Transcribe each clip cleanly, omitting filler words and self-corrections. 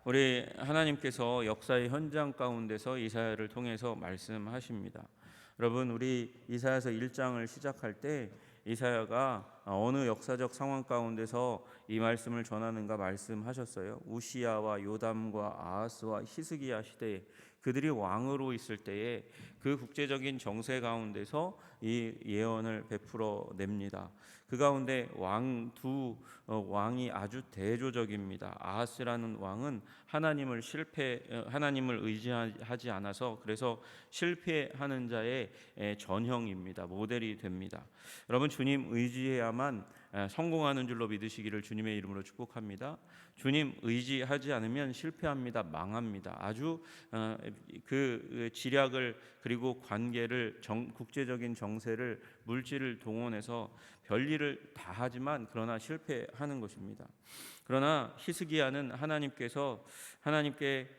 우리 하나님께서 역사의 현장 가운데서 이사야를 통해서 말씀하십니다. 여러분, 우리 이사야서 1장을 시작할 때 이사야가 어느 역사적 상황 가운데서 이 말씀을 전하는가 말씀하셨어요. 우시야와 요담과 아하스와 히스기야 시대에 그들이 왕으로 있을 때에 그 국제적인 정세 가운데서 이 예언을 베풀어 냅니다. 그 가운데 두 왕이 아주 대조적입니다. 아하스라는 왕은 하나님을 의지하지 않아서 그래서 실패하는 자의 전형입니다. 모델이 됩니다. 여러분, 주님 의지해야만 성공하는 줄로 믿으시기를 주님의 이름으로 축복합니다. 주님 의지하지 않으면 실패합니다. 망합니다. 아주 그 지략을 그리고 관계를 국제적인 정세를 물질을 동원해서 별일을 다 하지만 그러나 실패하는 것입니다. 그러나 히스기야는 하나님께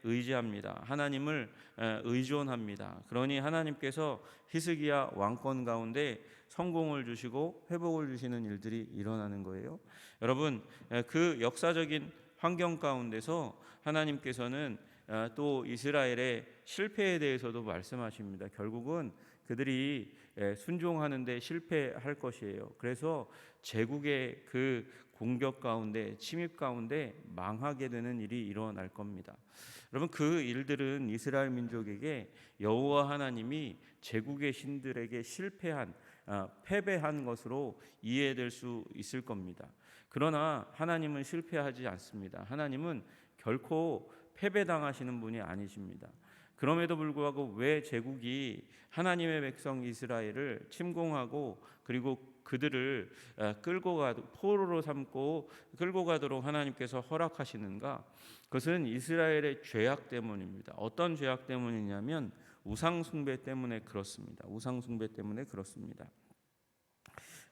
의지합니다. 하나님을 의존합니다. 그러니 하나님께서 히스기야 왕권 가운데 성공을 주시고 회복을 주시는 일들이 일어나는 거예요. 여러분, 그 역사적인 환경 가운데서 하나님께서는 또 이스라엘의 실패에 대해서도 말씀하십니다. 결국은 그들이 순종하는데 실패할 것이에요. 그래서 제국의 그 공격 가운데 침입 가운데 망하게 되는 일이 일어날 겁니다. 여러분, 그 일들은 이스라엘 민족에게 여호와 하나님이 제국의 신들에게 패배한 것으로 이해될 수 있을 겁니다. 그러나 하나님은 실패하지 않습니다. 하나님은 결코 패배당하시는 분이 아니십니다. 그럼에도 불구하고 왜 제국이 하나님의 백성 이스라엘을 침공하고 그리고 그들을 포로로 삼고 끌고 가도록 하나님께서 허락하시는가? 그것은 이스라엘의 죄악 때문입니다. 어떤 죄악 때문이냐면 우상 숭배 때문에 그렇습니다. 우상 숭배 때문에 그렇습니다.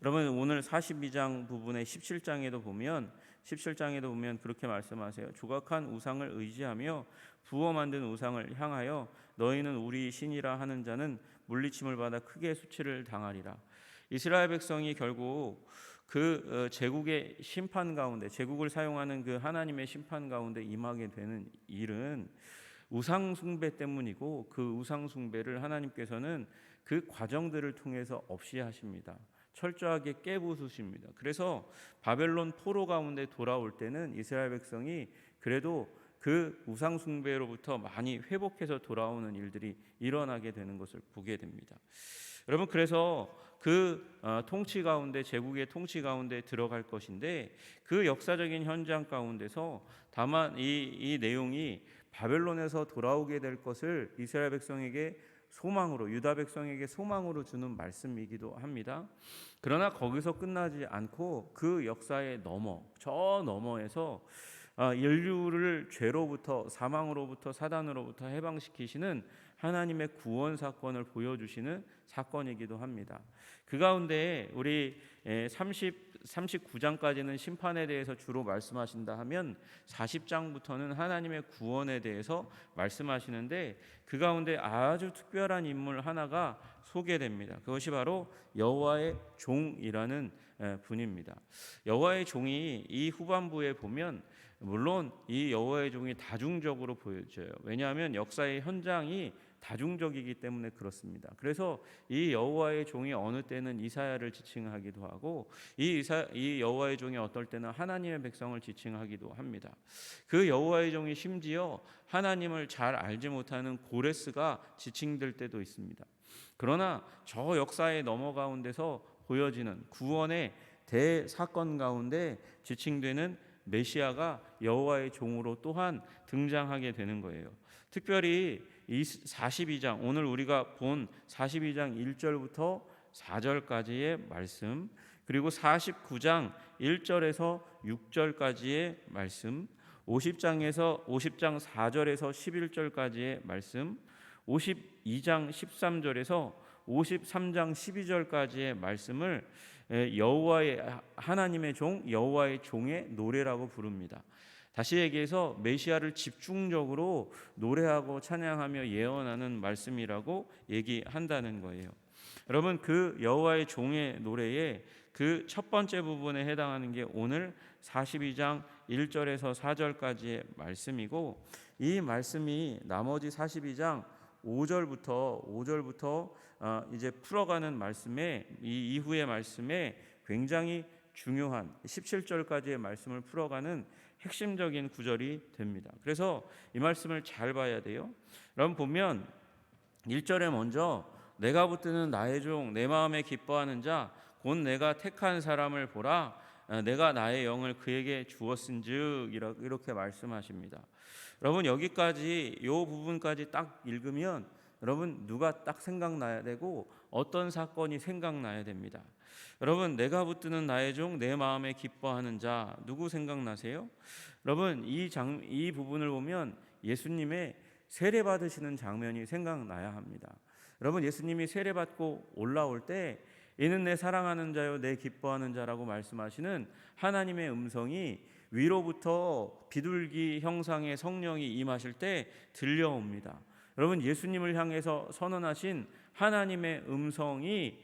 여러분, 오늘 42장 부분의 17장에도 보면 그렇게 말씀하세요. 조각한 우상을 의지하며 부어 만든 우상을 향하여 너희는 우리 신이라 하는 자는 물리침을 받아 크게 수치를 당하리라. 이스라엘 백성이 결국 그 제국의 심판 가운데, 제국을 사용하는 그 하나님의 심판 가운데 임하게 되는 일은 우상 숭배 때문이고, 그 우상 숭배를 하나님께서는 그 과정들을 통해서 없이 하십니다. 철저하게 깨부수십니다. 그래서 바벨론 포로 가운데 돌아올 때는 이스라엘 백성이 그래도 그 우상 숭배로부터 많이 회복해서 돌아오는 일들이 일어나게 되는 것을 보게 됩니다. 여러분, 그래서 그 통치 가운데, 제국의 통치 가운데 들어갈 것인데, 그 역사적인 현장 가운데서 다만 이 내용이 바벨론에서 돌아오게 될 것을 이스라엘 백성에게 유다 백성에게 소망으로 주는 말씀이기도 합니다. 그러나 거기서 끝나지 않고 그 역사의 저 너머에서 인류를 죄로부터, 사망으로부터, 사단으로부터 해방시키시는 하나님의 구원 사건을 보여주시는 사건이기도 합니다. 그 가운데 우리 39장까지는 심판에 대해서 주로 말씀하신다 하면 40장부터는 하나님의 구원에 대해서 말씀하시는데, 그 가운데 아주 특별한 인물 하나가 소개됩니다. 그것이 바로 여호와의 종이라는 분입니다. 여호와의 종이 이 후반부에 보면 물론 이 여호와의 종이 다중적으로 보여져요. 왜냐하면 역사의 현장이 다중적이기 때문에 그렇습니다. 그래서 이 여호와의 종이 어느 때는 이사야를 지칭하기도 하고, 이 여호와의 종이 어떨 때는 하나님의 백성을 지칭하기도 합니다. 그 여호와의 종이 심지어 하나님을 잘 알지 못하는 고레스가 지칭될 때도 있습니다. 그러나 저 역사의 너머 가운데서 보여지는 구원의 대사건 가운데 지칭되는 메시아가 여호와의 종으로 또한 등장하게 되는 거예요. 특별히 이 42장, 오늘 우리가 본 42장 1절부터 4절까지의 말씀, 그리고 49장 1절에서 6절까지의 말씀, 50장 4절에서 11절까지의 말씀, 52장 13절에서 53장 12절까지의 말씀을 하나님의 종, 여호와의 종의 노래라고 부릅니다. 다시 얘기해서 메시아를 집중적으로 노래하고 찬양하며 예언하는 말씀이라고 얘기한다는 거예요. 여러분, 그 여호와의 종의 노래의 그 첫 번째 부분에 해당하는 게 오늘 42장 1절에서 4절까지의 말씀이고, 이 말씀이 나머지 42장 5절부터 이제 풀어가는 말씀에, 이 이후의 말씀에 굉장히 중요한 17절까지의 말씀을 풀어가는 핵심적인 구절이 됩니다. 그래서 이 말씀을 잘 봐야 돼요. 여러분 보면 1절에 먼저 내가 붙드는 나의 종 내 마음에 기뻐하는 자 곧 내가 택한 사람을 보라, 내가 나의 영을 그에게 주었은즉, 이렇게 말씀하십니다. 여러분 여기까지, 이 부분까지 딱 읽으면 여러분 누가 딱 생각나야 되고 어떤 사건이 생각나야 됩니다. 여러분 내가 붙드는 나의 종 내 마음에 기뻐하는 자, 누구 생각나세요? 여러분 이 부분을 보면 예수님의 세례 받으시는 장면이 생각나야 합니다. 여러분 예수님이 세례 받고 올라올 때 이는 내 사랑하는 자요 내 기뻐하는 자라고 말씀하시는 하나님의 음성이 위로부터 비둘기 형상의 성령이 임하실 때 들려옵니다. 여러분 예수님을 향해서 선언하신 하나님의 음성이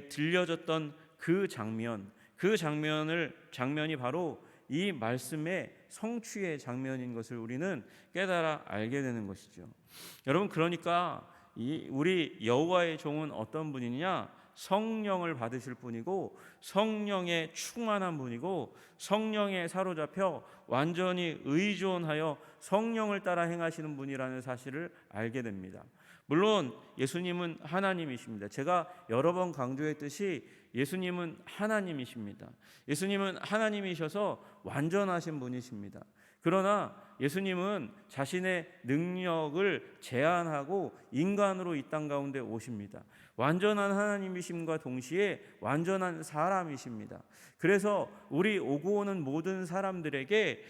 들려졌던 그 장면이 바로 이 말씀의 성취의 장면인 것을 우리는 깨달아 알게 되는 것이죠. 여러분 그러니까 우리 여호와의 종은 어떤 분이냐? 성령을 받으실 분이고 성령에 충만한 분이고 성령에 사로잡혀 완전히 의존하여 성령을 따라 행하시는 분이라는 사실을 알게 됩니다. 물론 예수님은 하나님이십니다. 제가 여러 번 강조했듯이 예수님은 하나님이십니다. 예수님은 하나님이셔서 완전하신 분이십니다. 그러나 예수님은 자신의 능력을 제한하고 인간으로 이 땅 가운데 오십니다. 완전한 하나님이심과 동시에 완전한 사람이십니다. 그래서 우리 오고 오는 모든 사람들에게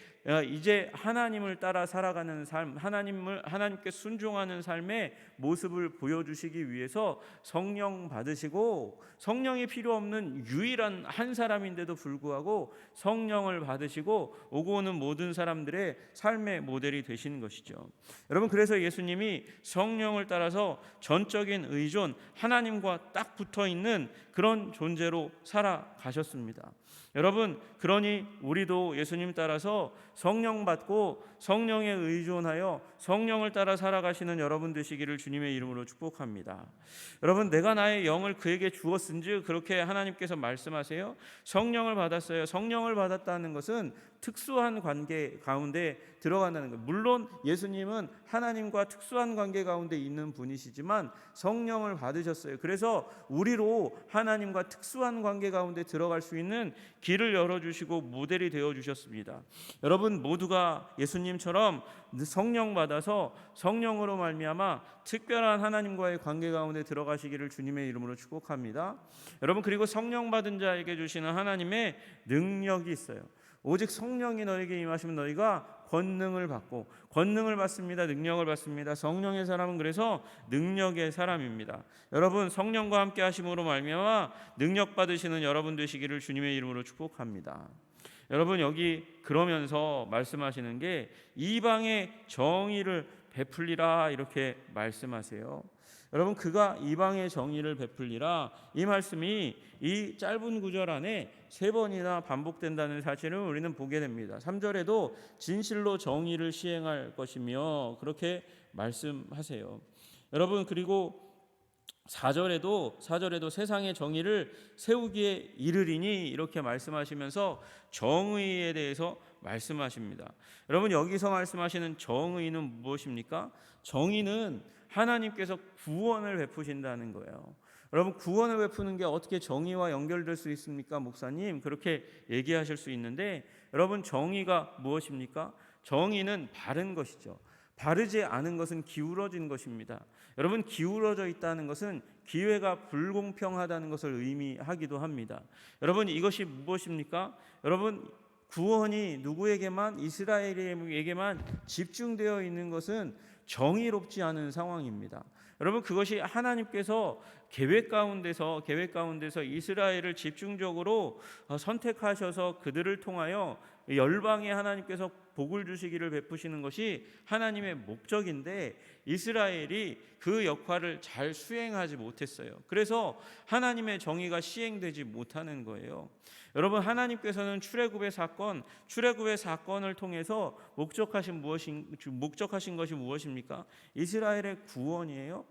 이제 하나님을 따라 살아가는 삶, 하나님께 순종하는 삶의 모습을 보여주시기 위해서 성령 받으시고, 성령이 필요 없는 유일한 한 사람인데도 불구하고 성령을 받으시고 오고 오는 모든 사람들의 삶의 모델이 되신 것이죠. 여러분 그래서 예수님이 성령을 따라서 전적인 의존, 하나님과 딱 붙어있는 그런 존재로 살아가셨습니다. 여러분 그러니 우리도 예수님 따라서 성령 받고 성령에 의존하여 성령을 따라 살아가시는 여러분 되시기를 주님의 이름으로 축복합니다. 여러분 내가 나의 영을 그에게 주었은즉, 그렇게 하나님께서 말씀하세요. 성령을 받았어요. 성령을 받았다는 것은 특수한 관계 가운데 들어간다는 것. 물론 예수님은 하나님과 특수한 관계 가운데 있는 분이시지만 성령을 받으셨어요. 그래서 우리로 하나님과 특수한 관계 가운데 들어갈 수 있는 길을 열어주시고 모델이 되어주셨습니다. 여러분 모두가 예수님처럼 성령 받아서 성령으로 말미암아 특별한 하나님과의 관계 가운데 들어가시기를 주님의 이름으로 축복합니다. 여러분 그리고 성령 받은 자에게 주시는 하나님의 능력이 있어요. 오직 성령이 너에게 임하시면 너희가 권능을 받고, 권능을 받습니다. 능력을 받습니다. 성령의 사람은 그래서 능력의 사람입니다. 여러분 성령과 함께 하심으로 말미암아 능력 받으시는 여러분 되시기를 주님의 이름으로 축복합니다. 여러분 여기 그러면서 말씀하시는 게 이방의 정의를 베풀리라, 이렇게 말씀하세요. 여러분 그가 이방의 정의를 베풀리라, 이 말씀이 이 짧은 구절 안에 3번이나 반복된다는 사실을 우리는 보게 됩니다. 3절에도 진실로 정의를 시행할 것이며 그렇게 말씀하세요. 여러분 그리고 4절에도 세상의 정의를 세우기에 이르리니, 이렇게 말씀하시면서 정의에 대해서 말씀하십니다. 여러분 여기서 말씀하시는 정의는 무엇입니까? 정의는 하나님께서 구원을 베푸신다는 거예요. 여러분 구원을 베푸는 게 어떻게 정의와 연결될 수 있습니까, 목사님? 그렇게 얘기하실 수 있는데, 여러분 정의가 무엇입니까? 정의는 바른 것이죠. 바르지 않은 것은 기울어진 것입니다. 여러분 기울어져 있다는 것은 기회가 불공평하다는 것을 의미하기도 합니다. 여러분 이것이 무엇입니까? 여러분 구원이 누구에게만, 이스라엘에게만 집중되어 있는 것은 정의롭지 않은 상황입니다. 여러분 그것이 하나님께서 계획 가운데서 이스라엘을 집중적으로 선택하셔서 그들을 통하여 열방에 하나님께서 복을 주시기를 베푸시는 것이 하나님의 목적인데, 이스라엘이 그 역할을 잘 수행하지 못했어요. 그래서 하나님의 정의가 시행되지 못하는 거예요. 여러분, 하나님께서는 출애굽의 사건을 통해서 목적하신 것이 무엇입니까? 이스라엘의 구원이에요.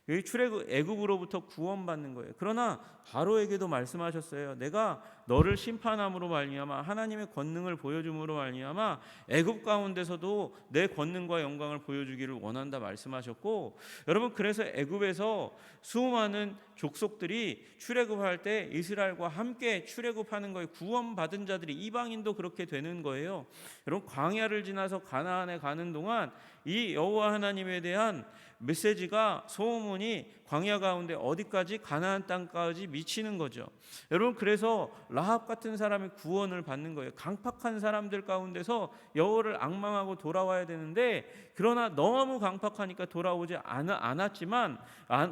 여기 애굽으로부터 구원받는 거예요. 그러나 바로에게도 말씀하셨어요. 내가 너를 심판함으로 말미암아 하나님의 권능을 보여줌으로 말미암아 애굽 가운데서도 내 권능과 영광을 보여주기를 원한다 말씀하셨고, 여러분, 그래서 애굽에서 수많은 족속들이 출애굽할 때 이스라엘과 함께 출애굽하는 거예요. 구원받은 자들이, 이방인도 그렇게 되는 거예요. 여러분, 광야를 지나서 가나안에 가는 동안 이 여호와 하나님에 대한 메시지가, 소문이 광야 가운데 어디까지, 가나안 땅까지 미치는 거죠. 여러분, 그래서 라합 같은 사람이 구원을 받는 거예요. 강팍한 사람들 가운데서 여호와를 앙망하고 돌아와야 되는데, 그러나 너무 강팍하니까 돌아오지 않았지만,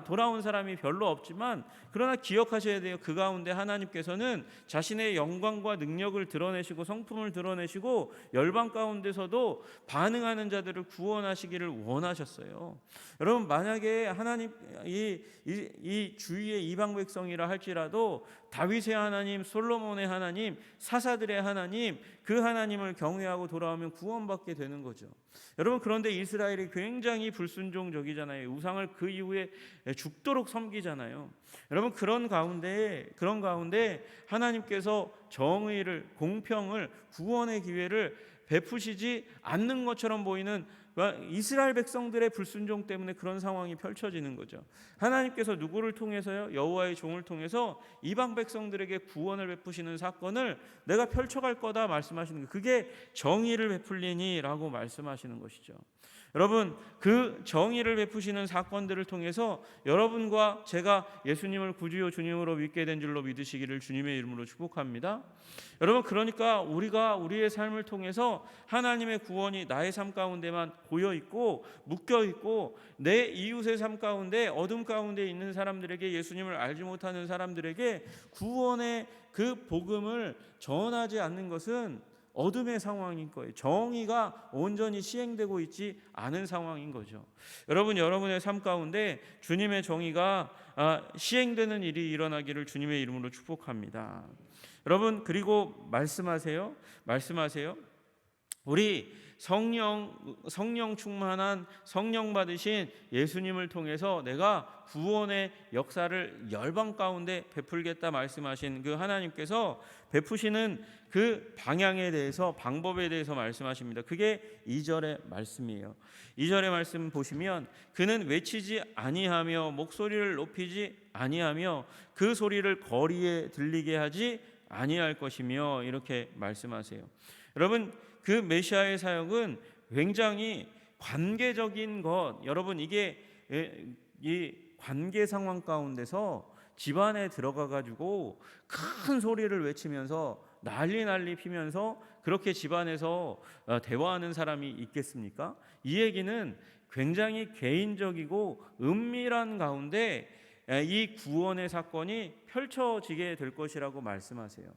돌아온 사람이 별로 없지만, 그러나 기억하셔야 돼요. 그 가운데 하나님께서는 자신의 영광과 능력을 드러내시고 성품을 드러내시고 열방 가운데서도 반응하는 자들을 구원하시기를 원하셨어요. 여러분, 만약에 하나님 이 주위의 이방 백성이라 할지라도 다윗의 하나님, 솔로몬의 하나님, 사사들의 하나님, 그 하나님을 경외하고 돌아오면 구원받게 되는 거죠. 여러분, 그런데 이스라엘이 굉장히 불순종적이잖아요. 우상을 그 이후에 죽도록 섬기잖아요. 여러분, 그런 가운데 하나님께서 정의를, 공평을, 구원의 기회를 베푸시지 않는 것처럼 보이는 이스라엘 백성들의 불순종 때문에 그런 상황이 펼쳐지는 거죠. 하나님께서 누구를 통해서요? 여호와의 종을 통해서 이방 백성들에게 구원을 베푸시는 사건을 내가 펼쳐갈 거다 말씀하시는 거예요. 그게 정의를 베풀리니라고 말씀하시는 것이죠. 여러분, 그 정의를 베푸시는 사건들을 통해서 여러분과 제가 예수님을 구주요 주님으로 믿게 된 줄로 믿으시기를 주님의 이름으로 축복합니다. 여러분, 그러니까 우리가 우리의 삶을 통해서 하나님의 구원이 나의 삶 가운데만 고여 있고 묶여 있고, 내 이웃의 삶 가운데, 어둠 가운데 있는 사람들에게, 예수님을 알지 못하는 사람들에게 구원의 그 복음을 전하지 않는 것은 어둠의 상황인 거예요. 정의가 온전히 시행되고 있지 않은 상황인 거죠. 여러분, 여러분의 삶 가운데 주님의 정의가 시행되는 일이 일어나기를 주님의 이름으로 축복합니다. 여러분, 그리고 말씀하세요. 우리 성령 충만한, 성령 받으신 예수님을 통해서 내가 구원의 역사를 열방 가운데 베풀겠다 말씀하신 그 하나님께서 베푸시는 그 방향에 대해서, 방법에 대해서 말씀하십니다. 그게 2절의 말씀이에요. 2절의 말씀 보시면, 그는 외치지 아니하며 목소리를 높이지 아니하며 그 소리를 거리에 들리게 하지 아니할 것이며, 이렇게 말씀하세요. 여러분, 그 메시아의 사역은 굉장히 관계적인 것, 여러분, 이게 이 관계 상황 가운데서 집안에 들어가 가지고 큰 소리를 외치면서 난리 피면서 그렇게 집안에서 대화하는 사람이 있겠습니까? 이 얘기는 굉장히 개인적이고 은밀한 가운데 이 구원의 사건이 펼쳐지게 될 것이라고 말씀하세요.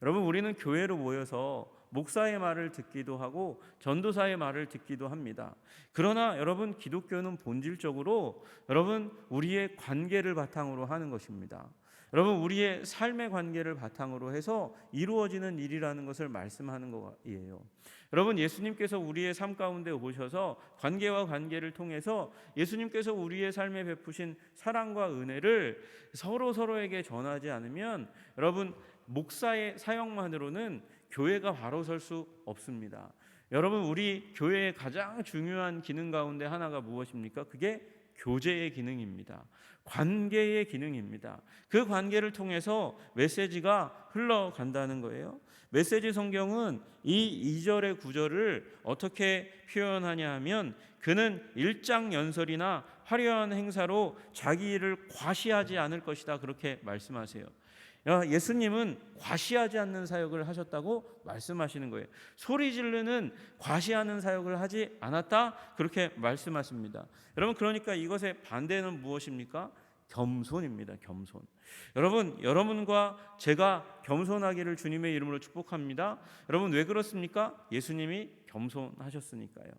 여러분, 우리는 교회로 모여서 목사의 말을 듣기도 하고 전도사의 말을 듣기도 합니다. 그러나 여러분, 기독교는 본질적으로 여러분 우리의 관계를 바탕으로 하는 것입니다. 여러분, 우리의 삶의 관계를 바탕으로 해서 이루어지는 일이라는 것을 말씀하는 거예요. 여러분, 예수님께서 우리의 삶 가운데 오셔서 관계와 관계를 통해서 예수님께서 우리의 삶에 베푸신 사랑과 은혜를 서로에게 전하지 않으면 여러분, 목사의 사역만으로는 교회가 바로 설 수 없습니다. 여러분, 우리 교회의 가장 중요한 기능 가운데 하나가 무엇입니까? 그게 교제의 기능입니다. 관계의 기능입니다. 그 관계를 통해서 메시지가 흘러간다는 거예요. 메시지 성경은 이 2절의 9절을 어떻게 표현하냐 하면, 그는 일장연설이나 화려한 행사로 자기 일을 과시하지 않을 것이다, 그렇게 말씀하세요. 예수님은 과시하지 않는 사역을 하셨다고 말씀하시는 거예요. 소리 지르는 과시하는 사역을 하지 않았다, 그렇게 말씀하십니다. 여러분, 그러니까 이것의 반대는 무엇입니까? 겸손입니다. 겸손. 여러분, 여러분과 제가 겸손하기를 주님의 이름으로 축복합니다. 여러분, 왜 그렇습니까? 예수님이 겸손하셨으니까요.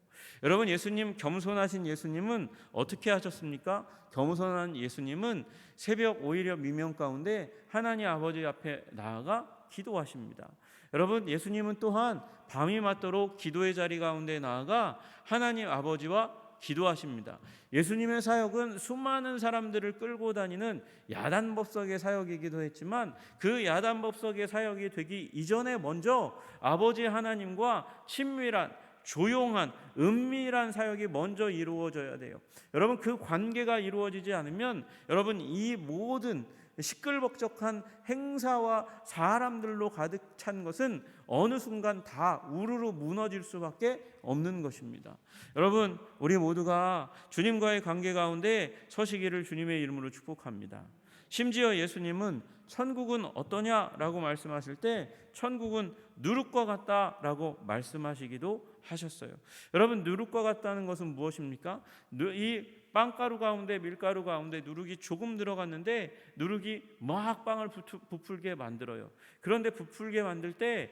여러분, 예수님, 겸손하신 예수님은 어떻게 하셨습니까? 겸손한 예수님은 새벽 5일여 미명 가운데 하나님 아버지 앞에 나아가 기도하십니다. 여러분, 예수님은 또한 밤이 맞도록 기도의 자리 가운데 나아가 하나님 아버지와 기도하십니다. 예수님의 사역은 수많은 사람들을 끌고 다니는 야단법석의 사역이기도 했지만 그 야단법석의 사역이 되기 이전에 먼저 아버지 하나님과 친밀한 조용한 은밀한 사역이 먼저 이루어져야 돼요. 여러분, 그 관계가 이루어지지 않으면 여러분 이 모든 시끌벅적한 행사와 사람들로 가득 찬 것은 어느 순간 다 우르르 무너질 수밖에 없는 것입니다. 여러분, 우리 모두가 주님과의 관계 가운데 서시기를 주님의 이름으로 축복합니다. 심지어 예수님은 천국은 어떠냐라고 말씀하실 때 천국은 누룩과 같다라고 말씀하시기도 하셨어요. 여러분, 누룩과 같다는 것은 무엇입니까? 이 빵가루 가운데 밀가루 가운데 누룩이 조금 들어갔는데 누룩이 막 빵을 부풀게 만들어요. 그런데 부풀게 만들 때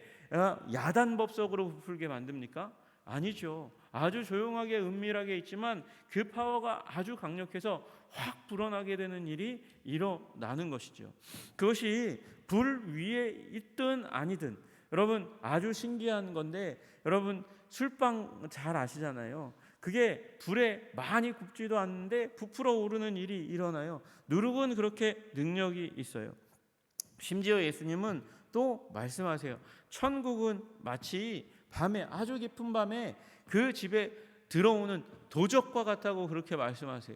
야단법석으로 부풀게 만듭니까? 아니죠. 아주 조용하게 은밀하게 있지만 그 파워가 아주 강력해서 확 불어나게 되는 일이 일어나는 것이죠. 그것이 불 위에 있든 아니든 여러분 아주 신기한 건데, 여러분 술빵 잘 아시잖아요. 그게 불에 많이 굽지도 않는데 부풀어 오르는 일이 일어나요. 누룩은 그렇게 능력이 있어요. 심지어 예수님은 또 말씀하세요. 천국은 마치 밤에, 아주 깊은 밤에 그 집에 들어오는 도적과 같다고 그렇게 말씀하세요.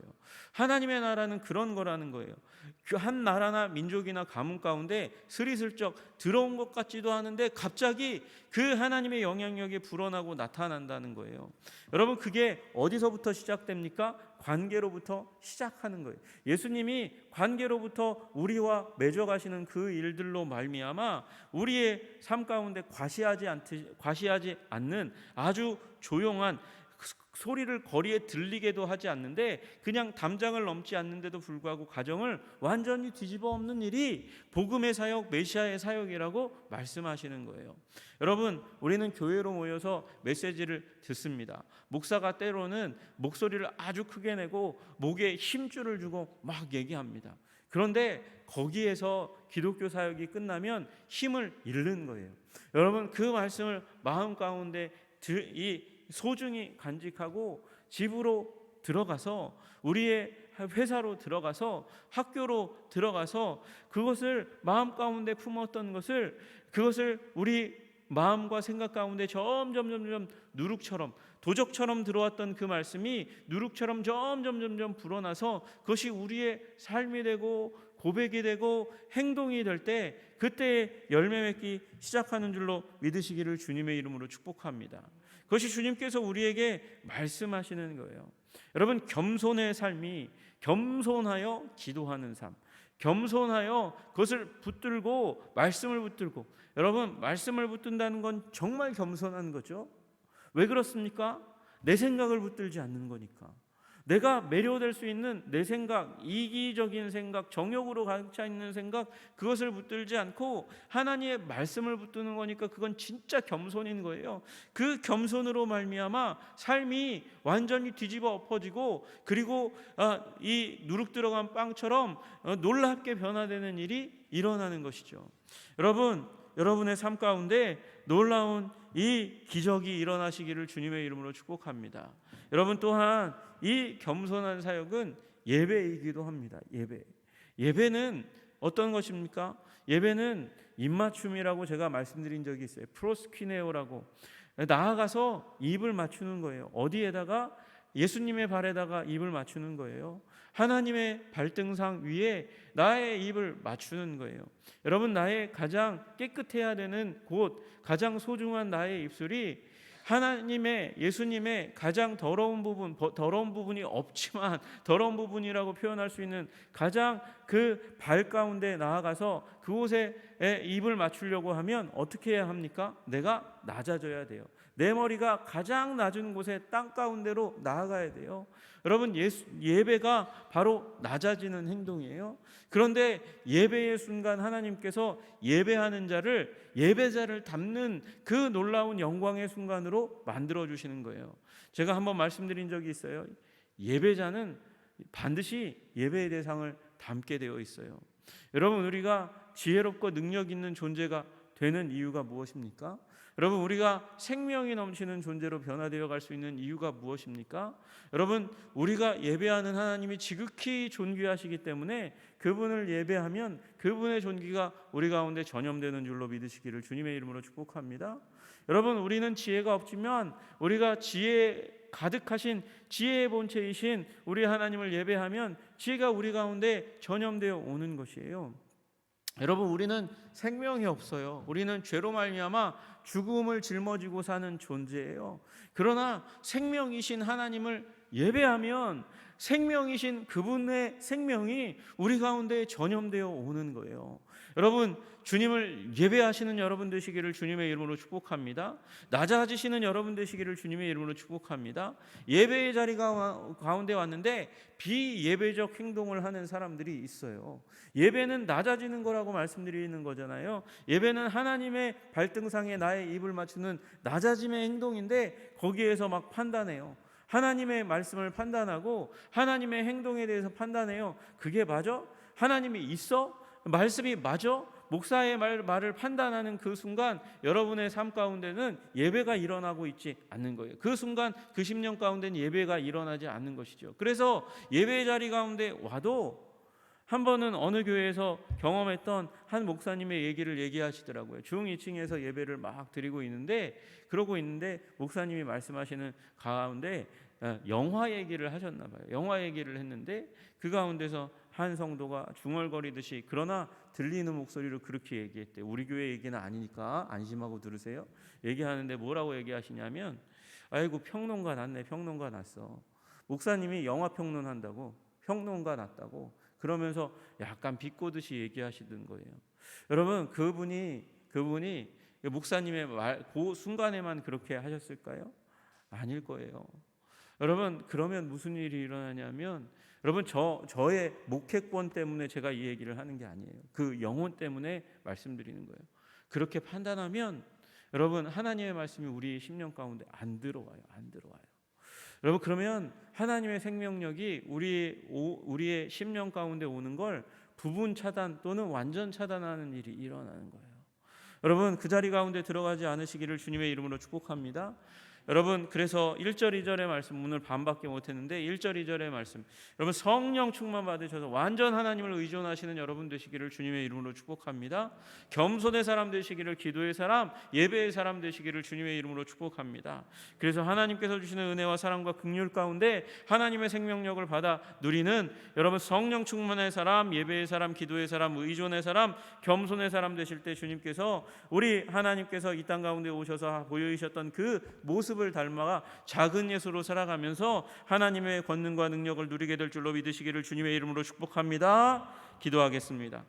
하나님의 나라는 그런 거라는 거예요. 그 한 나라나 민족이나 가문 가운데 스리슬쩍 들어온 것 같지도 않은데 갑자기 그 하나님의 영향력이 불어나고 나타난다는 거예요. 여러분, 그게 어디서부터 시작됩니까? 관계로부터 시작하는 거예요. 예수님이 관계로부터 우리와 맺어가시는 그 일들로 말미암아 우리의 삶 가운데 과시하지 않는 아주 조용한 소리를 거리에 들리게도 하지 않는데 그냥 담장을 넘지 않는데도 불구하고 가정을 완전히 뒤집어 엎는 일이 복음의 사역, 메시아의 사역이라고 말씀하시는 거예요. 여러분, 우리는 교회로 모여서 메시지를 듣습니다. 목사가 때로는 목소리를 아주 크게 내고 목에 힘줄을 주고 막 얘기합니다. 그런데 거기에서 기독교 사역이 끝나면 힘을 잃는 거예요. 여러분, 그 말씀을 마음 가운데 소중히 간직하고 집으로 들어가서 우리의 회사로 들어가서 학교로 들어가서 그것을 마음 가운데 품었던 것을, 그것을 우리 마음과 생각 가운데 점점 누룩처럼, 도적처럼 들어왔던 그 말씀이 누룩처럼 점점 불어나서 그것이 우리의 삶이 되고 고백이 되고 행동이 될 때 그때 열매 맺기 시작하는 줄로 믿으시기를 주님의 이름으로 축복합니다. 그것이 주님께서 우리에게 말씀하시는 거예요. 여러분, 겸손의 삶이 겸손하여 기도하는 삶, 겸손하여 그것을 붙들고 말씀을 붙들고, 여러분 말씀을 붙든다는 건 정말 겸손한 거죠. 왜 그렇습니까? 내 생각을 붙들지 않는 거니까. 내가 매료될 수 있는 내 생각, 이기적인 생각, 정욕으로 가득 차 있는 생각, 그것을 붙들지 않고 하나님의 말씀을 붙드는 거니까 그건 진짜 겸손인 거예요. 그 겸손으로 말미암아 삶이 완전히 뒤집어 엎어지고, 그리고 이 누룩 들어간 빵처럼 놀랍게 변화되는 일이 일어나는 것이죠. 여러분, 여러분의 삶 가운데 놀라운 이 기적이 일어나시기를 주님의 이름으로 축복합니다. 여러분, 또한 이 겸손한 사역은 예배이기도 합니다. 예배는 어떤 것입니까? 예배는 입맞춤이라고 제가 말씀드린 적이 있어요. 프로스퀴네오라고. 나아가서 입을 맞추는 거예요. 어디에다가? 예수님의 발에다가 입을 맞추는 거예요. 하나님의 발등상 위에 나의 입을 맞추는 거예요. 여러분, 나의 가장 깨끗해야 되는 곳, 가장 소중한 나의 입술이 하나님의, 예수님의 가장 더러운 부분이 없지만 더러운 부분이라고 표현할 수 있는 가장 그 발 가운데 나아가서 그곳에 입을 맞추려고 하면 어떻게 해야 합니까? 내가 낮아져야 돼요. 내 머리가 가장 낮은 곳에 땅 가운데로 나아가야 돼요. 여러분, 예배가 바로 낮아지는 행동이에요. 그런데 예배의 순간 하나님께서 예배하는 자를, 예배자를 담는 그 놀라운 영광의 순간으로 만들어 주시는 거예요. 제가 한번 말씀드린 적이 있어요. 예배자는 반드시 예배의 대상을 담게 되어 있어요. 여러분, 우리가 지혜롭고 능력 있는 존재가 되는 이유가 무엇입니까? 여러분, 우리가 생명이 넘치는 존재로 변화되어 갈 수 있는 이유가 무엇입니까? 여러분, 우리가 예배하는 하나님이 지극히 존귀하시기 때문에 그분을 예배하면 그분의 존귀가 우리 가운데 전염되는 줄로 믿으시기를 주님의 이름으로 축복합니다. 여러분, 우리는 지혜가 없지만 우리가 지혜 가득하신 지혜의 본체이신 우리 하나님을 예배하면 지혜가 우리 가운데 전염되어 오는 것이에요. 여러분, 우리는 생명이 없어요. 우리는 죄로 말미암아 죽음을 짊어지고 사는 존재예요. 그러나 생명이신 하나님을 예배하면 생명이신 그분의 생명이 우리 가운데 전염되어 오는 거예요. 여러분, 주님을 예배하시는 여러분 되시기를 주님의 이름으로 축복합니다. 낮아지시는 여러분 되시기를 주님의 이름으로 축복합니다. 예배의 자리가 가운데 왔는데 비예배적 행동을 하는 사람들이 있어요. 예배는 낮아지는 거라고 말씀드리는 거잖아요. 예배는 하나님의 발등상에 나의 입을 맞추는 낮아짐의 행동인데 거기에서 막 판단해요. 하나님의 말씀을 판단하고 하나님의 행동에 대해서 판단해요. 그게 맞아? 하나님이 있어? 말씀이 맞아? 목사의 말을 판단하는 그 순간 여러분의 삶 가운데는 예배가 일어나고 있지 않는 거예요. 그 순간 그 10년 가운데는 예배가 일어나지 않는 것이죠. 그래서 예배의 자리 가운데 와도 한 번은 어느 교회에서 경험했던 한 목사님의 얘기를 얘기하시더라고요. 중 2층에서 예배를 막 드리고 있는데 그러고 있는데 목사님이 말씀하시는 가운데 영화 얘기를 하셨나 봐요. 영화 얘기를 했는데 그 가운데서 한 성도가 중얼거리듯이 그러나 들리는 목소리로 그렇게 얘기했대요. 우리 교회 얘기는 아니니까 안심하고 들으세요. 얘기하는데 뭐라고 얘기하시냐면 아이고 평론가 났네. 평론가 났어. 목사님이 영화 평론한다고 평론가 났다고 그러면서 약간 비꼬듯이 얘기하시던 거예요. 여러분, 그분이 목사님의 말 그 순간에만 그렇게 하셨을까요? 아닐 거예요. 여러분, 그러면 무슨 일이 일어나냐면 여러분, 저의 목회권 때문에 제가 이 얘기를 하는 게 아니에요. 그 영혼 때문에 말씀드리는 거예요. 그렇게 판단하면 여러분, 하나님의 말씀이 우리 심령 가운데 안 들어와요. 여러분, 그러면 하나님의 생명력이 우리의 심령 가운데 오는 걸 부분 차단 또는 완전 차단하는 일이 일어나는 거예요. 여러분, 그 자리 가운데 들어가지 않으시기를 주님의 이름으로 축복합니다. 여러분, 그래서 1절 2절의 말씀 오늘 반밖에 못했는데 1절 2절의 말씀, 여러분 성령 충만 받으셔서 완전 하나님을 의존하시는 여러분 되시기를 주님의 이름으로 축복합니다. 겸손의 사람 되시기를, 기도의 사람, 예배의 사람 되시기를 주님의 이름으로 축복합니다. 그래서 하나님께서 주시는 은혜와 사랑과 긍휼 가운데 하나님의 생명력을 받아 누리는 여러분 성령 충만의 사람, 예배의 사람, 기도의 사람, 의존의 사람, 겸손의 사람 되실 때 주님께서 우리 하나님께서 이 땅 가운데 오셔서 보여주셨던 그 모습을 닮아가 작은 예수로 살아가면서 하나님의 권능과 능력을 누리게 될 줄로 믿으시기를 주님의 이름으로 축복합니다. 기도하겠습니다.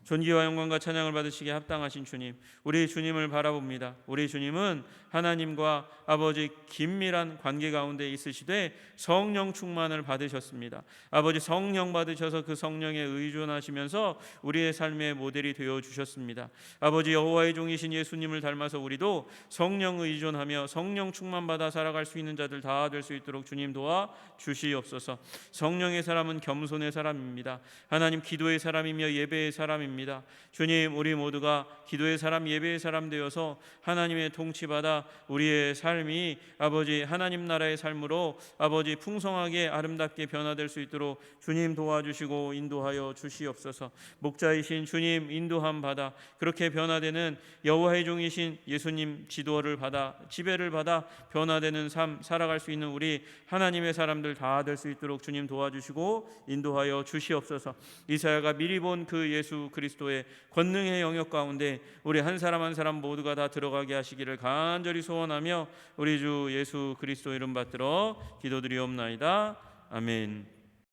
존귀와 영광과 찬양을 받으시기에 합당하신 주님, 우리 주님을 바라봅니다. 우리 주님은 하나님과 아버지 긴밀한 관계 가운데 있으시되 성령 충만을 받으셨습니다. 아버지 성령 받으셔서 그 성령에 의존하시면서 우리의 삶의 모델이 되어 주셨습니다. 아버지 여호와의 종이신 예수님을 닮아서 우리도 성령 의존하며 성령 충만 받아 살아갈 수 있는 자들 다 될 수 있도록 주님 도와 주시옵소서. 성령의 사람은 겸손의 사람입니다. 하나님, 기도의 사람이며 예배의 사람입니다. 주님, 우리 모두가 기도의 사람, 예배의 사람 되어서 하나님의 통치받아 우리의 삶이 아버지 하나님 나라의 삶으로 아버지 풍성하게 아름답게 변화될 수 있도록 주님 도와주시고 인도하여 주시옵소서. 목자이신 주님 인도함 받아 그렇게 변화되는 여호와의 종이신 예수님 지도를 받아 지배를 받아 변화되는 삶 살아갈 수 있는 우리 하나님의 사람들 다 될 수 있도록 주님 도와주시고 인도하여 주시옵소서. 이사야가 미리 본 그 예수 그리스도의 권능의 영역 가운데 우리 한 사람 한 사람 모두가 다 들어가게 하시기를 간절히 소원하며 우리 주 예수 그리스도 이름 받들어 기도드리옵나이다. 아멘.